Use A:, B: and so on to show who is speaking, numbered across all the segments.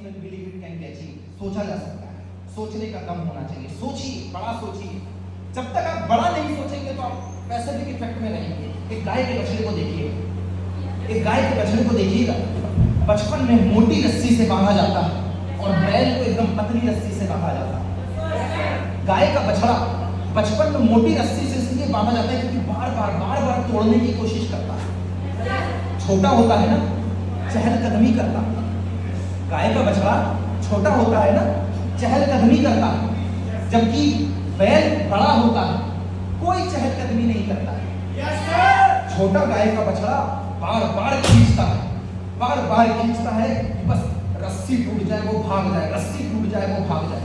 A: will believe it can be achieved. सोचा जा सकता है, सोचने का दम होना चाहिए। सोचिए, बड़ा सोचिए। जब तक आप बड़ा नहीं सोचेंगे तो आप पैसिफिक इफेक्ट में रहेंगे। एक गाय के बछड़े को देखिए, एक गाय के बछड़े को देखिएगा, बचपन में मोटी रस्सी से बांधा जाता है और बैल को एकदम पतली रस्सी से बांधा जाता है। गाय का बछड़ा बचपन में मोटी रस्सी से इसलिए बांधा जाता है क्योंकि बार बार तोड़ने की कोशिश करता है। छोटा होता है ना, चहलकदमी करता। गाय का बछड़ा छोटा होता है ना, चहलकदमी करता है, जबकि बैल बड़ा होता है, कोई चहलकदमी नहीं करता है। छोटा गाय का बछड़ा बार बार खींचता है, बार बार खींचता है, बस रस्सी टूट जाए वो भाग जाए, रस्सी टूट जाए वो भाग जाए,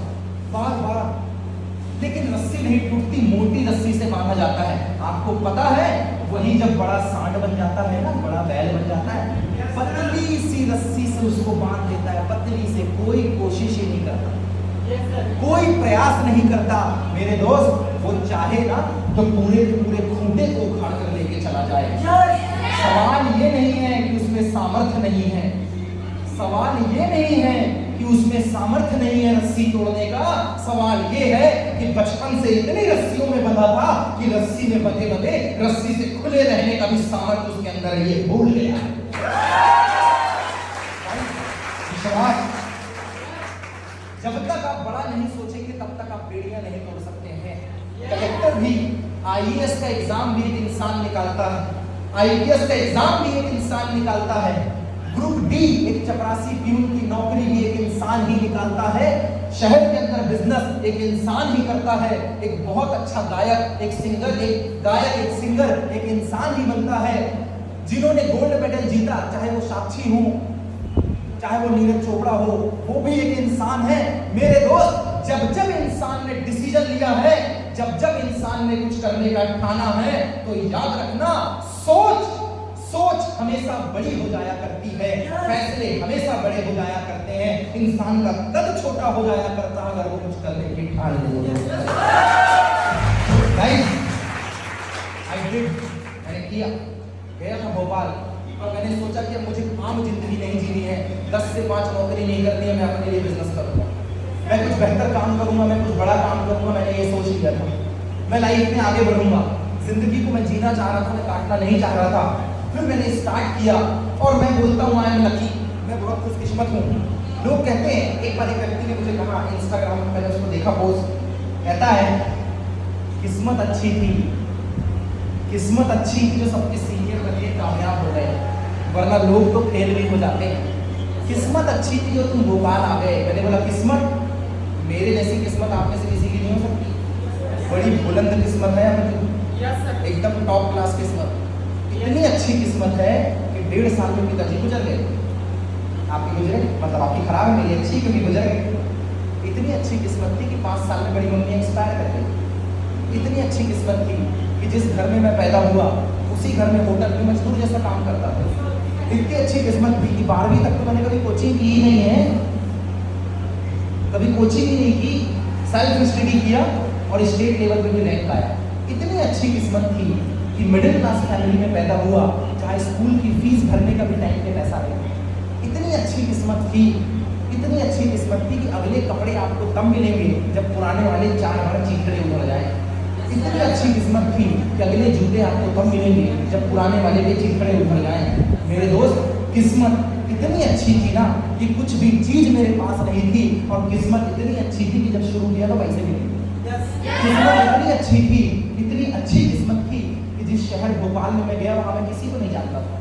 A: बार बार। लेकिन रस्सी नहीं टूटती, मोटी रस्सी से बांधा जाता है। आपको पता है, वही जब बड़ा सांड बन जाता है ना, बड़ा बैल बन जाता है, पतली सी रस्सी से उसको बांध देता है, पतली से। कोई कोशिश ही नहीं करता, कोई प्रयास नहीं करता। मेरे दोस्त, वो चाहे ना तो पूरे के पूरे खूंटे को उखाड़ कर लेके चला जाए। सवाल ये नहीं है कि उसमें सामर्थ्य नहीं है, सवाल ये नहीं है कि उसमें सामर्थ्य नहीं है रस्सी तोड़ने का। सवाल ये है कि बचपन से इतनी रस्सियों में बंधा था कि रस्सी में बंधे बंधे रस्सी से खुले रहने का भी सामर्थ्य उसके अंदर ये भूल गया। विश्वास, जब तक आप बड़ा नहीं सोचेंगे तब तक आप बेड़ियां नहीं तोड़ सकते हैं। कलेक्टर भी, आईएएस का एग्जाम भी एक इंसान निकालता है, आईपीएस का एग्जाम भी एक इंसान निकालता है, ग्रुप डी एक चपरासी प्यून की नौकरी भी एक इंसान ही निकालता है, शहर के अंदर बिजनेस एक इंसान ही करता है, एक बहुत अच्छा गायक, एक सिंगर, एक गायक, एक सिंगर एक इंसान ही बनता है। जिन्होंने गोल्ड मेडल जीता, चाहे वो साक्षी हो, चाहे वो नीरज चोपड़ा हो, वो भी एक इंसान है। मेरे दोस्त, जब जब इंसान ने डिसीजन लिया है, जब जब इंसान ने कुछ करने का ठाना है, तो याद रखना, सोच हमेशा बड़ी हो जाया करती है, फैसले हमेशा बड़े हो जाया करते हैं। इंसान का कद छोटा हो जाया करता है अगर वो कुछ करने की ठान ले। मैंने किया, गया था भोपाल और मैंने सोचा कि अब मुझे आम जिंदगी नहीं जीनी है, 10 से 5 नौकरी नहीं करनी है, मैं अपने लिए बिजनेस करूंगा, मैं कुछ बेहतर काम करूंगा, मैं कुछ बड़ा काम करूंगा। मैंने ये सोच लिया था, मैं लाइफ में आगे बढ़ूंगा, जिंदगी को मैं जीना चाह रहा था, मैं काटना नहीं चाह रहा था। फिर मैंने स्टार्ट किया और मैं बोलता हूँ आई एम लकी, मैं बहुत खुशकिस्मत हूँ। लोग कहते हैं, एक बार एक व्यक्ति ने मुझे कहा इंस्टाग्राम में, मैंने उसको देखा पोस्ट, कहता है किस्मत अच्छी थी, किस्मत अच्छी थी जो सबके सीनियर बनिए कामयाब हो गए, वरना लोग तो फेल भी हो जाते हैं। किस्मत अच्छी थी जो तुम भोपाल आ गए। मैंने बोला किस्मत, मेरे जैसी किस्मत आप में से किसी की नहीं हो सकती, बड़ी बुलंद किस्मत है, एकदम टॉप क्लास किस्मत। इतनी अच्छी किस्मत है कि 1.5 साल में पिताजी गुजर गए। आपकी गुजरे मतलब आपकी खराब है, मेरी अच्छी क्योंकि गुजर गई। इतनी अच्छी किस्मत थी कि 5 साल में बड़ी मम्मी एक्सपायर कर गई। इतनी अच्छी किस्मत थी कि जिस घर में मैं पैदा हुआ उसी घर में होटल में मजदूर जैसा काम करता था। इतनी अच्छी किस्मत थी कि 12वीं तक तो मैंने कभी कोचिंग की ही नहीं है, कभी कोचिंग ही नहीं की, सेल्फ स्टडी किया और स्टेट लेवल पे भी रैंक आया। इतनी अच्छी किस्मत थी कि मिडिल क्लास फैमिली में पैदा हुआ, चाहे स्कूल की फीस भरने का भी टाइम पे पैसा नहीं। इतनी अच्छी किस्मत थी, इतनी अच्छी किस्मत थी कि अगले कपड़े आपको तब मिलेंगे जब पुराने वाले 4 बार चीथड़े उधर जाए। इतनी अच्छी किस्मत थी कि अगले जूते आपको तब मिलेंगे जब पुराने वाले के चीथड़े उधर जाए। मेरे दोस्त, किस्मत इतनी अच्छी थी ना कि कुछ भी चीज मेरे पास नहीं थी, और किस्मत इतनी अच्छी थी कि जब शुरू किया तो पैसे मिले। किस्मत इतनी अच्छी थी, इतनी अच्छी किस्मत थी कि जिस शहर भोपाल में मैं गया वहां मैं किसी को नहीं जानता था।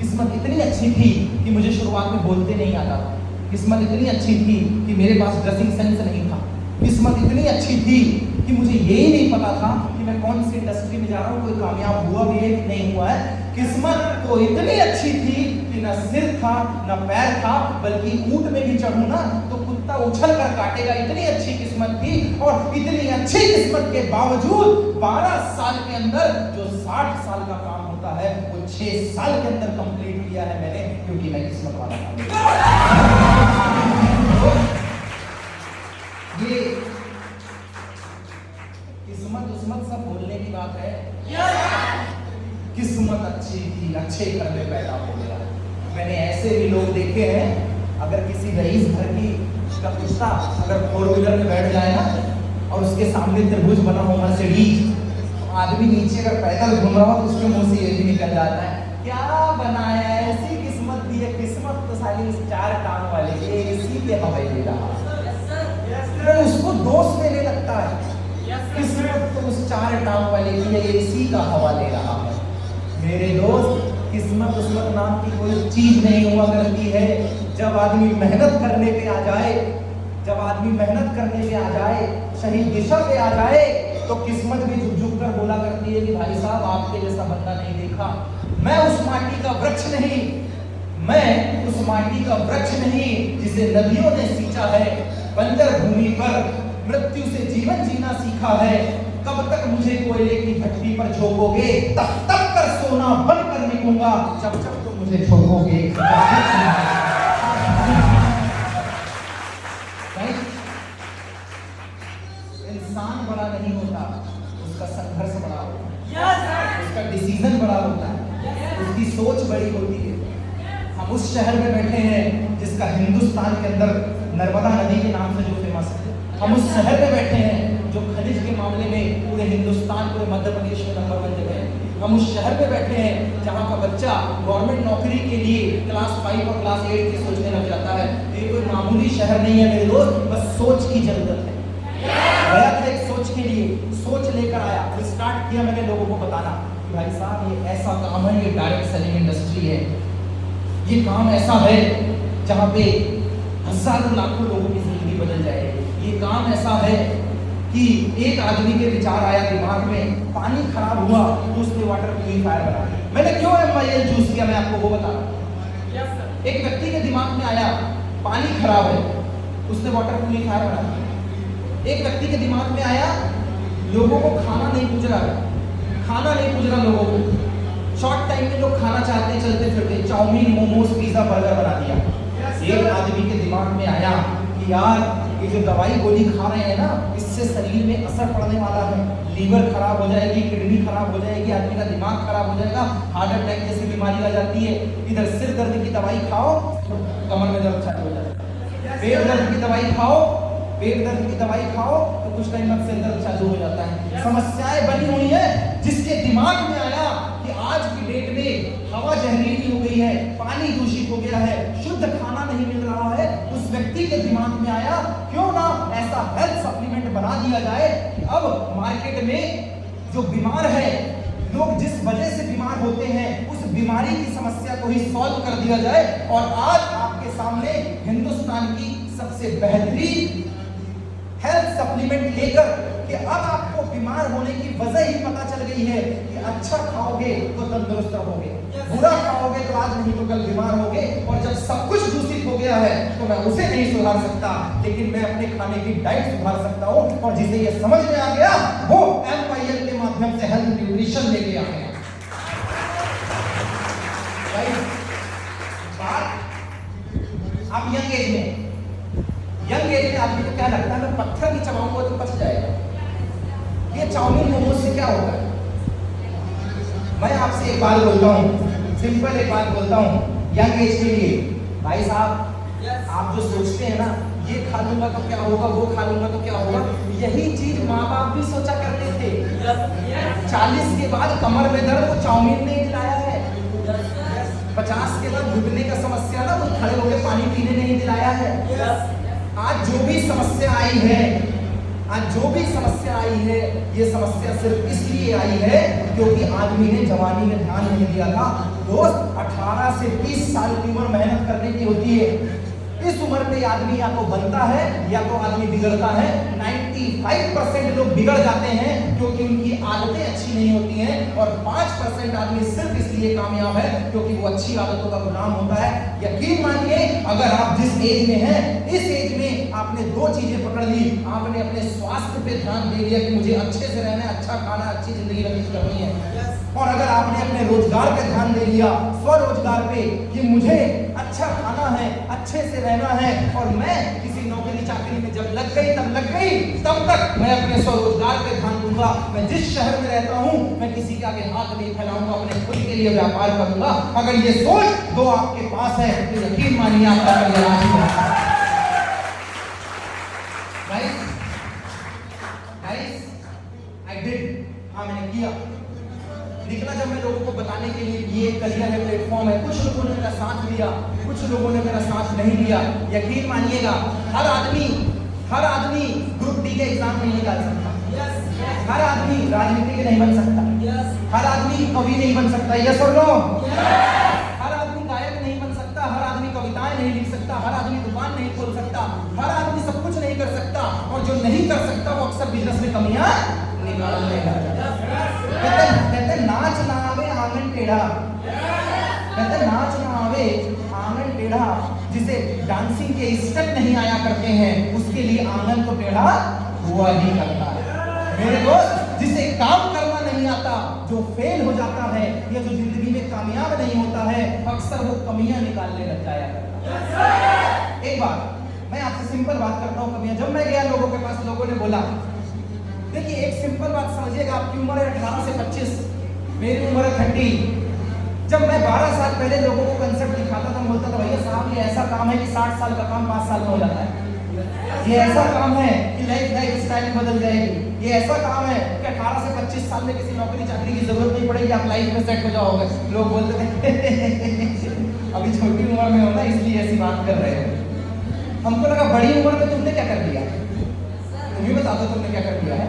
A: किस्मत इतनी अच्छी थी कि मुझे शुरुआत में बोलते नहीं आता था। किस्मत इतनी अच्छी थी कि मेरे पास ड्रेसिंग सेंस नहीं था। किस्मत इतनी अच्छी थी कि मुझे यही नहीं पता था कि मैं कौन सी इंडस्ट्री में जा रहा हूँ, कोई कामयाब हुआ भी है कि नहीं हुआ है। किस्मत तो इतनी अच्छी थी कि न सिर था न पैर था, बल्कि ऊंट में भी चढ़ूं ना तो कुत्ता उछल कर काटेगा, इतनी अच्छी किस्मत थी। और इतनी अच्छी किस्मत के बावजूद 12 साल के अंदर जो 60 साल का काम होता है वो 6 साल के अंदर कंप्लीट किया है मैंने, क्योंकि मैं किस्मत वाला था। ये किस्मत उस्मत सब बोलने की बात है। किस्मत अच्छी थी, अच्छे घर में पैदा हो गया। मैंने ऐसे भी लोग देखे हैं अगर किसी रईस घर की का कुत्ता अगर 4 व्हीलर में बैठ जाए ना और उसके सामने त्रिभुज बना हो मर्सिडीज, आदमी नीचे अगर पैदल घूम रहा हो तो उसके मुंह से ये भी निकल जाता है, क्या बनाया है, ऐसी किस्मत दी है, किस्मत तो साली उस 4 टांग वाले के इसी पे हवाई दे रहा है, उसको दोष देने लगता है, किस्मत तो उस 4 टांग वाले की है, इसी का हवा ले रहा है। मेरे दोस्त, किस्मत उस्मत नाम की कोई चीज नहीं हुआ करती है। जब आदमी मेहनत करने पे आ जाए, जब आदमी मेहनत करने पे आ जाए, सही दिशा पे आ जाए, तो किस्मत भी झुक झुक कर बोला करती है कि भाई साहब आपके जैसा बंदा नहीं देखा, मैं उस माटी का वृक्ष नहीं, मैं उस माटी का वृक्ष नहीं जिसे नदियों ने सींचा है, बंजर भूमि पर मृत्यु से जीवन जीना सीखा है। कब तक मुझे कोयले की भट्टी पर झोंकोगे, तब तक कर सोना बनकर निकलूंगा, जब जब तुम मुझे झोंकोगे। इंसान बड़ा नहीं होता, उसका संघर्ष बड़ा होता है, उसका डिसीजन बड़ा होता है, उसकी सोच बड़ी होती है। हम उस शहर में बैठे हैं जिसका हिंदुस्तान के अंदर नर्मदा नदी के नाम से जो फेमस है, हम उस शहर में बैठे हैं जो खनिज के मामले में पूरे हिंदुस्तान, पूरे मध्य प्रदेश में नंबर 1 जगह है। हम उस शहर में बैठे हैं जहाँ का बच्चा गवर्नमेंट नौकरी के लिए क्लास 5 और क्लास 8 की सोचने लग जाता है। ये कोई मामूली शहर नहीं है मेरे दोस्त, बस सोच की जरूरत है। गया था एक सोच के लिए, सोच लेकर आया, फिर स्टार्ट किया मैंने लोगों को बताना कि भाई साहब ये ऐसा काम है, ये डायरेक्ट सेलिंग इंडस्ट्री है, ये काम ऐसा है जहाँ पे हजारों लाखों लोगों की जिंदगी बदल जाएगी। ये काम ऐसा है कि एक आदमी के विचार आया दिमाग में, पानी खराब हुआ तो उसने वाटर प्यूरिफायर बना दिया। मैंने क्यों MIL चूज किया, मैं आपको वो बता रहा हूं। एक व्यक्ति के दिमाग में आया पानी खराब है, उसने वाटर प्यूरिफायर बना दिया। एक व्यक्ति के दिमाग में आया लोगों को खाना नहीं पूछ रहा, खाना नहीं पूछ रहा लोगों को, शॉर्ट टाइम में लोग खाना चाहते हैं, चलते फिरते चाउमीन, मोमोज, पिज्जा, बर्गर बना दिया। एक आदमी के दिमाग में आया कि यार ये जो दवाई गोली खा रहे हैं ना, इससे शरीर में असर पड़ने वाला है, लीवर खराब हो जाएगी, किडनी खराब हो जाएगी, आदमी का दिमाग खराब हो जाएगा, हार्ट अटैक जैसी बीमारी आ जाती है। इधर सिर दर्द की दवाई खाओ, कमर में दर्द चालू हो जाएगा, पेट दर्द की दवाई खाओ, पेट दर्द की दवाई खाओ तो कुछ टाइम बाद सिर दर्द चालू हो जाता है। समस्याएं बनी हुई है। जिसके दिमाग में आया कि आज की डेट में हवा जहरीली हो गई है, पानी दूषित हो गया है, शुद्ध खाना नहीं मिल रहा है, उस व्यक्ति के दिमाग में आया क्यों ना ऐसा हेल्थ सप्लीमेंट बना दिया जाए कि अब मार्केट में जो बीमार है, लोग जिस वजह से बीमार होते हैं, उस बीमारी की समस्या को ही सॉल्व कर दिया जाए। और आज आपके सामने हिंदुस्तान की सबसे बेहतरीन हेल्थ सप्लीमेंट लेकर कि अब आपको बीमार होने की वजह ही पता चल गई है कि अच्छा खाओगे तो तंदुरुस्त रहोगे, बुरा खाओगे तो आज नहीं तो कल बीमार होगे। और जब सब कुछ दूषित हो गया है तो मैं उसे नहीं सुधार सकता, लेकिन मैं अपने खाने की डाइट सुधार सकता हूँ। और जिसे ये समझ में आ गया वो MIL के माध्यम से हेल्थ न्यूट्रिशन लेके आ गया। आप यंग एज में आदमी को क्या लगता है मैं पत्थर भी चबाऊंगा तो पच जाएगा, ये चाउमीन मोमोज से क्या होगा। मैं आपसे एक बात बोलता हूँ, सिंपल एक बात बोलता हूँ यंग एज के लिए, भाई साहब आप जो सोचते हैं ना ये खा लूंगा तो क्या होगा, वो खा लूंगा तो क्या होगा, यही चीज माँ बाप भी सोचा करते थे। 40 के बाद कमर में दर्द, वो चाउमीन नहीं दिलाया है। 50 के बाद घुटने का समस्या ना, वो खड़े होकर पानी पीने नहीं दिलाया है। आज जो भी समस्या आई है, ये समस्या सिर्फ इसलिए आई है क्योंकि आदमी ने जवानी में ध्यान नहीं दिया था। दोस्त 18 से 30 साल की उम्र मेहनत करने की होती है। इस उम्र पे आदमी या तो बनता है या तो आदमी बिगड़ता है। 95% लोग बिगड़ जाते हैं क्योंकि उनकी आदतें अच्छी नहीं होती हैं, और 5% आदमी सिर्फ इसलिए कामयाब है क्योंकि वो अच्छी आदतों का गुलाम होता है। यकीन मानिए अगर आप जिस एज में हैं इस एज में आपने दो चीजें पकड़ ली। आपने अपने स्वास्थ्य पे ध्यान दे दिया कि मुझे अच्छे से रहना है, अच्छा खाना, अच्छी जिंदगी व्यतीत करनी है। और अगर आपने अपने रोजगार पे ध्यान दे लिया, स्वरोजगार पे, कि मुझे अच्छा खाना है, अच्छे से रहना है, और मैं किसी नौकरी चाकरी में जब लग गई तब लग गई, तब तक मैं अपने स्वरोजगार पे ध्यान दूंगा। मैं जिस शहर में रहता हूं मैं किसी के आगे हाथ नहीं फैलाऊंगा, अपने खुद के लिए व्यापार करूंगा। अगर ये सोच दो आपके पास है तो यकीन मानिए आपका करियर आज है। I did, हाँ मैंने किया। निकला जब मैं लोगों को बताने के लिए ये करियर है, प्लेटफॉर्म है। कुछ लोगों ने मेरा साथ दिया, कुछ लोगों ने मेरा साथ नहीं दिया। यकीन मानिएगा हर आदमी ग्रुप डी के एग्जाम नहीं निकाल सकता। हर आदमी राजनीतिक नहीं बन सकता। हर आदमी कवि नहीं बन सकता। यस और नो? हर आदमी गायक नहीं बन सकता। हर आदमी कविताएं नहीं लिख सकता। हर आदमी दुकान नहीं खोल सकता। हर आदमी सब कुछ नहीं कर सकता। और जो नहीं कर सकता वो अक्सर बिजनेस में कमियां निकालने लगता है। कहते नाच ना आवे आंगन टेढ़ा। कहते नाच ना आवे आंगन टेढ़ा। जिसे डांसिंग के स्टेप नहीं आया करते हैं उसके लिए आंगन तो टेढ़ा हुआ ही करता है। मेरे दोस्त, जिसे काम करना नहीं आता, जो फेल हो जाता है या जो जिंदगी में कामयाब नहीं होता है, अक्सर वो कमियां निकालने लग जाया करता है। एक बात मैं आपसे सिंपल बात करता हूं, कमियां। जब मैं गया लोगों के पास, लोगों ने बोला, देखिए एक सिंपल बात समझिएगा, आपकी उम्र है 18 से 25, मेरी उम्र है 30। जब मैं 12 साल पहले लोगों को कंसेप्ट दिखाता था, बोलता था भैया साहब ये ऐसा काम है कि 60 साल का काम 5 साल में हो जाता है। ये ऐसा काम है कि लाइफ स्टाइल बदल जाएगी। ये ऐसा काम है कि 18 से 25 साल में किसी नौकरी चाकरी की जरूरत नहीं पड़ेगी, आप लाइफ में सेट हो जाओगे। लोग बोलते थे अभी छोटी उम्र में हो ना इसलिए ऐसी बात कर रहे हो। हमको लगा बड़ी उम्र में तुमने क्या कर दिया, तुम ही बता दो तुमने क्या कर दिया है।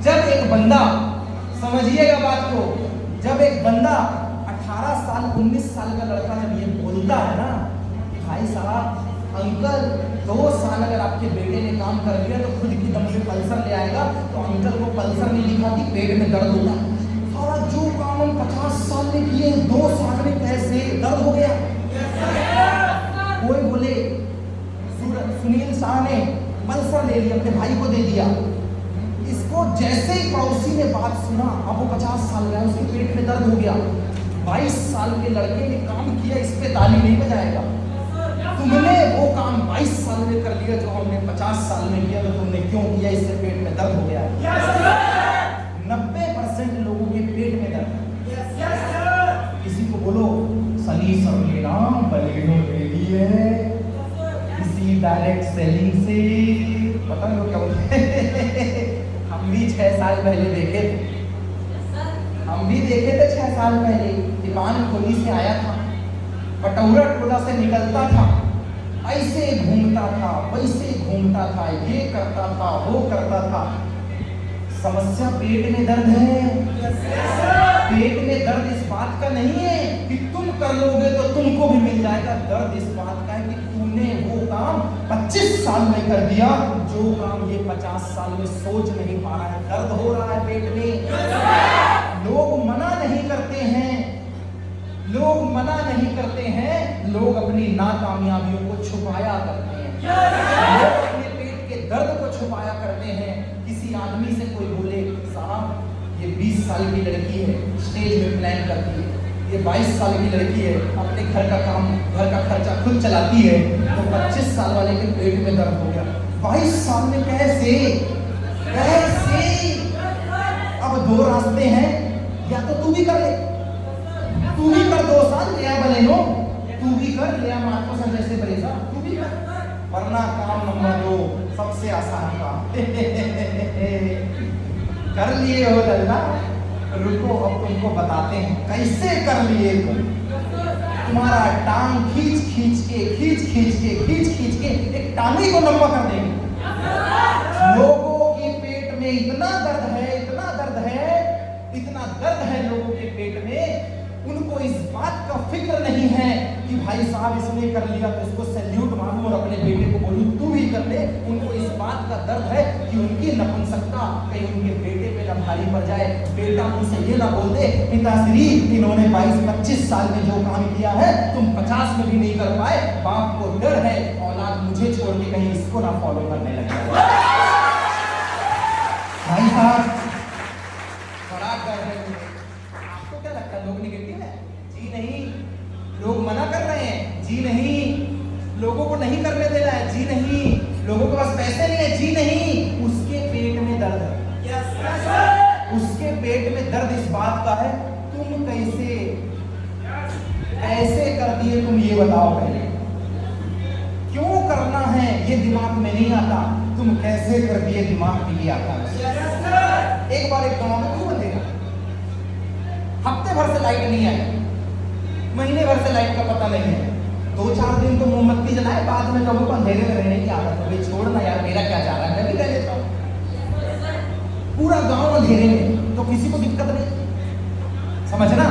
A: जब एक बंदा, समझिएगा बात को, जब एक बंदा 18 साल 19 साल का लड़का जब ये बोलता है ना कि भाई साहब अंकल 2 साल अगर आपके बेटे ने काम कर लिया तो खुद की दम से पल्सर ले आएगा, तो अंकल को पल्सर नहीं दिखाती, पेट में दर्द होता। सारा जो काम हम 50 साल में किए 2 साल में कैसे दर्द हो गया। कोई बोले सुनील शाह ने पल्सर ले लिया, अपने भाई को दे दिया। इसको जैसे ही पड़ोसी ने बात सुना, अब वो 50 साल का है, उसके पेट में दर्द हो गया। 22 साल के लड़के ने काम किया, इस पे ताली नहीं बजाएगा। तुमने वो काम 22 साल में कर लिया जो हमने 50 साल में किया, तो तुमने क्यों किया, इससे पेट में दर्द हो गया। 90% लोगों के पेट में दर्द। किसी को बोलो सनी सर लेना बलेनो ले लिए इसी डायरेक्ट सेलिंग से, पता नहीं क्या बोलते हम भी 6 साल पहले देखे थे, हम भी देखे थे 6 साल पहले। दीवान खोली से आया था, पटौरा टोला से निकलता था, ऐसे घूमता था, वैसे घूमता था, ये करता था, वो करता था। समस्या पेट में दर्द है। पेट में दर्द इस बात का नहीं है कि तुम कर लोगे तो तुमको भी मिल जाएगा। दर्द इस बात का है कि तूने वो काम 25 साल में कर दिया जो काम ये 50 साल में सोच नहीं पा रहा है। दर्द हो रहा है पेट में। लोग मना नहीं करते हैं, लोग मना नहीं करते हैं, लोग अपनी नाकामयाबियों को छुपाया करते हैं। लोग अपने पेट के दर्द को छुपाया करते हैं। किसी आदमी से कोई बोले साहब ये 20 साल की लड़की है, स्टेज में प्लान करती है, ये 22 साल की लड़की है, अपने घर का काम, घर का खर्चा खुद चलाती है, तो 25 साल वाले के पेट में दर्द हो गया। 22 साल में कैसे कैसे? अब 2 रास्ते हैं, या तो तू भी कर ले, तू भी कर 2 साल नया बलेनो, तू भी कर नया मार्को सर जैसे बलेगा, तू भी कर। वरना काम नंबर 2 सबसे आसान काम कर लिए हो लल्ला, रुको अब तुमको बताते हैं कैसे कर लिए तुम। तुम्हारा टांग खींच खींच के एक टांगी को लंबा कर देंगे। लोगों के पेट में इतना दर्द है, इतना दर्द है लोगों के पेट में, उनको इस बात का फिक्र नहीं है कि भाई साहब इसने कर लिया तो इसको सैल्यूट मारूं और अपने बेटे को बोलूं तू भी कर ले। उनको इस बात का दर्द है कि उनकी नपुंसकता कहीं उनके बेटे पे न भारी पड़ जाए। बेटा उनसे ये ना बोल दे पिताश्री इन्होंने 22-25 साल में जो काम किया है तुम 50 में भी नहीं कर पाए। बाप को डर है बाद मुझे छोड़ के कहीं इसको ना फॉलो करने लग जाए। भाई साहब बड़ा डर है मुझे। आपको क्या लगता है लोग निगेटिव है? जी नहीं। लोग मना कर रहे हैं? जी नहीं। लोगों को नहीं करने देना है? जी नहीं। लोगों के पास पैसे नहीं है? जी नहीं। उसके पेट में दर्द है। उसके पेट में दर्द इस बात का है, तुम कैसे कर दिए तुम ये बताओ पहले। क्यों करना है ये दिमाग में नहीं आता, तुम कैसे कर दिए दिमाग में ये आता है। एक बार एक गांव में क्यों अंधेरा, हफ्ते भर से लाइट नहीं आई, महीने भर से लाइट का पता नहीं है, 2-4 दिन तो मोमबत्ती जलाए, बाद में लोगों को अंधेरे में रहने की आदत हो गई। छोड़ना यार, मेरा क्या जा रहा है, मैं भी रह लेता हूँ। पूरा गांव अंधेरे में तो किसी को दिक्कत नहीं, समझना,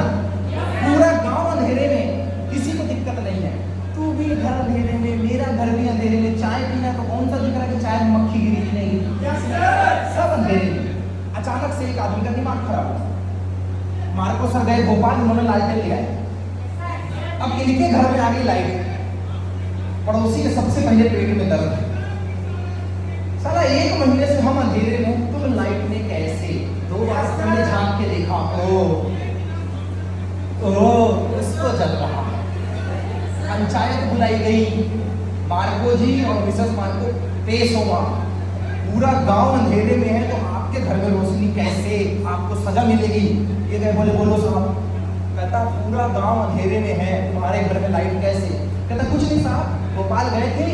A: पूरा गांव अंधेरे में किसी को दिक्कत नहीं है। तू भी घर अंधेरे में, मेरा घर भी अंधेरे में, चाय पीना तो कौन सा दिख रहा है कि चाय में मक्खी गिरी कि नहीं, सब अंधेरे में। अचानक से एक आदमी का दिमाग खराब हुआ। मार्को सर गए भोपाल, उन्होंने लाइटें ले आए। अब इनके घर में आ गई लाइट, पड़ोसी के सबसे पहले पेट में दर्द। साला 1 महीने से हम अंधेरे में, तुम लाइट में कैसे? 2 बार हमने झांक के देखा, उसको जल रहा है। पंचायत बुलाई गई, मार्को जी और मिसेस मार्को पेश हुआ। पूरा गांव अंधेरे में है तो आपके घर में रोशनी कैसे, आपको सजा मिलेगी। ये गए बोले बोलो साहब। कहता पूरा गांव अंधेरे में है, तुम्हारे घर में लाइट कैसे? कहता कुछ नहीं साहब, भोपाल गए थे,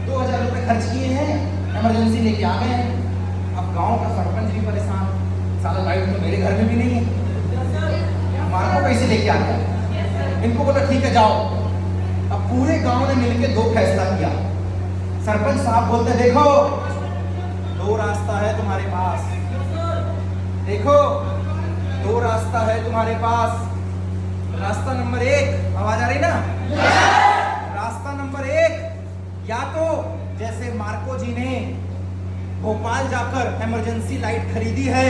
A: 2000 रुपए खर्च किए हैं, इमरजेंसी लेके आ गए। अब गांव का सरपंच भी परेशान, साला लाइट तो मेरे घर में भी नहीं है, मार्को कैसे लेके आ गया? इनको बोला ठीक है जाओ। अब पूरे गांव ने मिलकर 2 फैसला किया। सरपंच साहब बोलते देखो 2 रास्ता है तुम्हारे पास, देखो 2 रास्ता है तुम्हारे पास। रास्ता नंबर 1, आवाज आ रही ना? रास्ता नंबर 1, या तो जैसे मार्को जी ने भोपाल जाकर इमरजेंसी लाइट खरीदी है,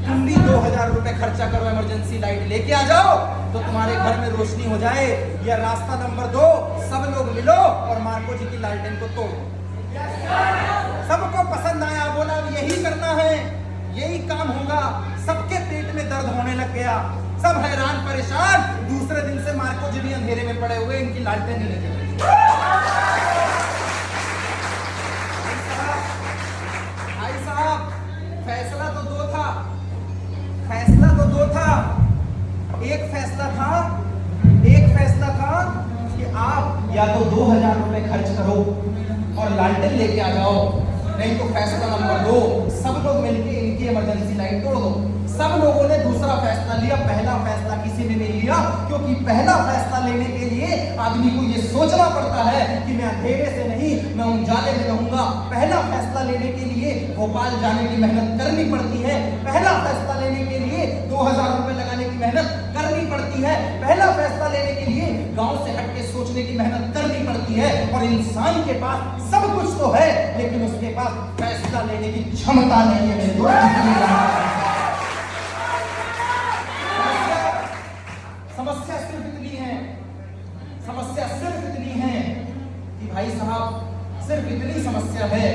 A: तुम भी 2000 रुपए खर्चा करो, इमरजेंसी लाइट लेके आ जाओ तो तुम्हारे घर में रोशनी हो जाए। या रास्ता नंबर 2, सब लोग मिलो और मार्को जी की लालटेन को तोड़ो। सबको पसंद आया, बोला अब यही करना है, यही काम होगा। सबके पेट में दर्द होने लग गया, सब हैरान परेशान। दूसरे दिन से मार्को जी भी अंधेरे में पड़े हुए, इनकी लालटेन नहीं लगी। भाई साहब फैसला तो 2 था, फैसला तो 2 था। एक फैसला था कि आप या तो 2000 रुपए खर्च करो और लालटेन लेके आ जाओ, नहीं तो फैसला नंबर 2, सब लोग मिलके इनकी इमरजेंसी लाइट तोड़ दो। सब लोगों ने दूसरा फैसला लिया, पहला फैसला किसी ने नहीं लिया, क्योंकि पहला फैसला लेने के लिए आदमी को ये सोचना पड़ता है कि मैं अंधेरे से नहीं, मैं उजाले में रहूंगा। पहला फैसला लेने के लिए भोपाल जाने की मेहनत करनी पड़ती है, पहला फैसला लेने के लिए 2000 रुपए लगाने की मेहनत करनी पड़ती है, पहला फैसला लेने के लिए गांव से हटके सोचने की मेहनत करनी पड़ती है। और इंसान के पास सब कुछ तो है, लेकिन उसके पास फैसला लेने की क्षमता नहीं है। मेरे दोस्त, समस्या सिर्फ इतनी है कि भाई साहब, सिर्फ इतनी समस्या है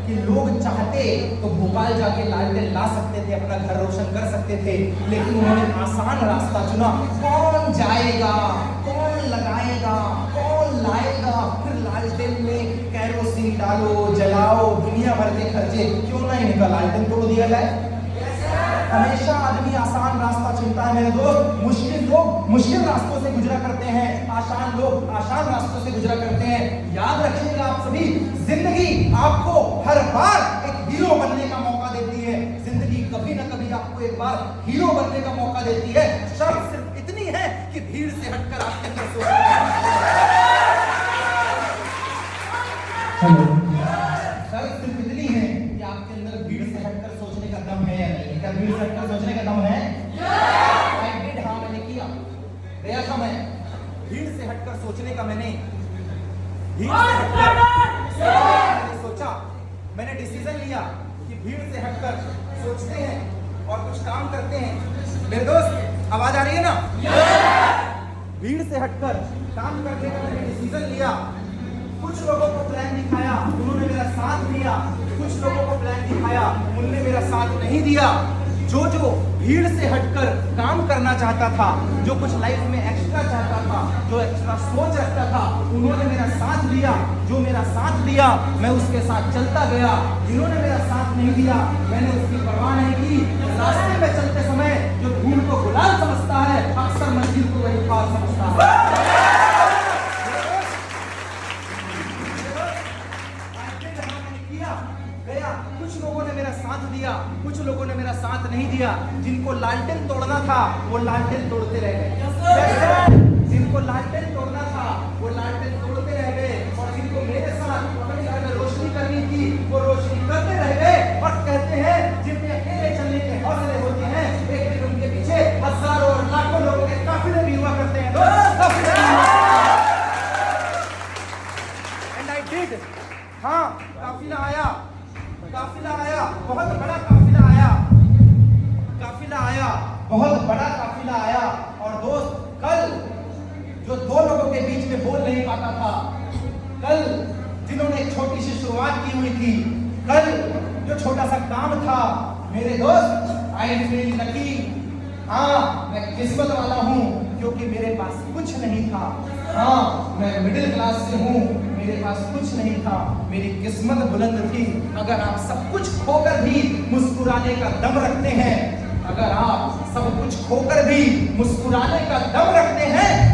A: कि लोग चाहते तो भोपाल जाके लालटेन ला सकते थे, अपना घर रोशन कर सकते थे, लेकिन उन्होंने आसान रास्ता चुना। कौन जाएगा, कौन लगाएगा, कौन लाएगा? फिर लालटेन में कैरोसिन डालो, जलाओ, दुनिया भर के खर्चे, क्यों ना इनका लालटेन तोड़ दिया जाए। हमेशा आदमी आसान रास्ता चुनता है मेरे दोस्त, मुश्किल लोग मुश्किल रास्तों से गुजरा करते हैं, आसान लोग आसान रास्तों से गुजरा करते हैं। याद रखिएगा आप सभी, जिंदगी आपको हर बार एक हीरो बनने का मौका देती है। जिंदगी कभी ना कभी आपको एक बार हीरो बनने का मौका देती है। शर्त सिर्फ इतनी है कि भीड़ से हटकर आपके अंदर शर्त सिर्फ इतनी है कि आपके अंदर भीड़ से हटकर सोचने का दम है या नहीं। क्या भीड़ से हटकर सोचने का दम है? हाँ, मैंने किया, गया था मैं, भीड़ से हटकर सोचने का मैंने सोचा, मैंने डिसीजन लिया कि भीड़ से हटकर सोचते हैं और कुछ काम करते हैं। मेरे दोस्त आवाज आ रही है ना? भीड़ से हटकर काम करने का मैंने डिसीजन लिया। कुछ लोगों को प्लान दिखाया, उन्होंने मेरा साथ दिया। कुछ लोगों को प्लान दिखाया, उनने मेरा साथ नहीं दिया। जो जो भीड़ से हटकर काम करना चाहता था, जो कुछ लाइफ में एक्स्ट्रा चाहता था, जो एक्स्ट्रा सोच रखता था, उन्होंने मेरा साथ दिया। जो मेरा साथ दिया, मैं उसके साथ चलता गया। जिन्होंने मेरा साथ नहीं दिया, मैंने उसकी परवाह नहीं की। रास्ते में चलते समय जो धूल को गुलाल समझता है, अक्सर मंजिल को वही पार समझता है। गया, कुछ लोगों ने मेरा साथ दिया, कुछ लोगों ने मेरा साथ नहीं दिया। जिनको लालटेन तोड़ना था, वो लालटेन तोड़ते रह गए। जिनको लालटेन तोड़ना था, वो लालटेन तोड़ते रह गए। और जिनको मेरे साथ अपने घर में रोशनी करनी थी, वो रोशनी करते रह गए। और कहते हैं जिनमें अकेले चलने के हौसले होते हैं, एक दिन उनके पीछे हजारों और लाखों लोगों के काफिले भी हुआ करते हैं। And I did. हाँ, काफिला आया, काफिला आया, बहुत बड़ा काफिला आया, काफिला आया, बहुत बड़ा काफिला आया। और दोस्त, कल जो दो लोगों के बीच में बोल नहीं पाता था, कल जिन्होंने एक छोटी सी शुरुआत की हुई थी, कल जो छोटा सा काम था, मेरे दोस्त, आई फील लकी। हाँ, मैं किस्मत वाला हूँ, क्योंकि मेरे पास कुछ नहीं था। हाँ, मैं मिडिल क्लास से हूँ, मेरे पास कुछ नहीं था, मेरी किस्मत बुलंद थी। अगर आप सब कुछ खोकर भी मुस्कुराने का दम रखते हैं, अगर आप सब कुछ खोकर भी मुस्कुराने का दम रखते हैं,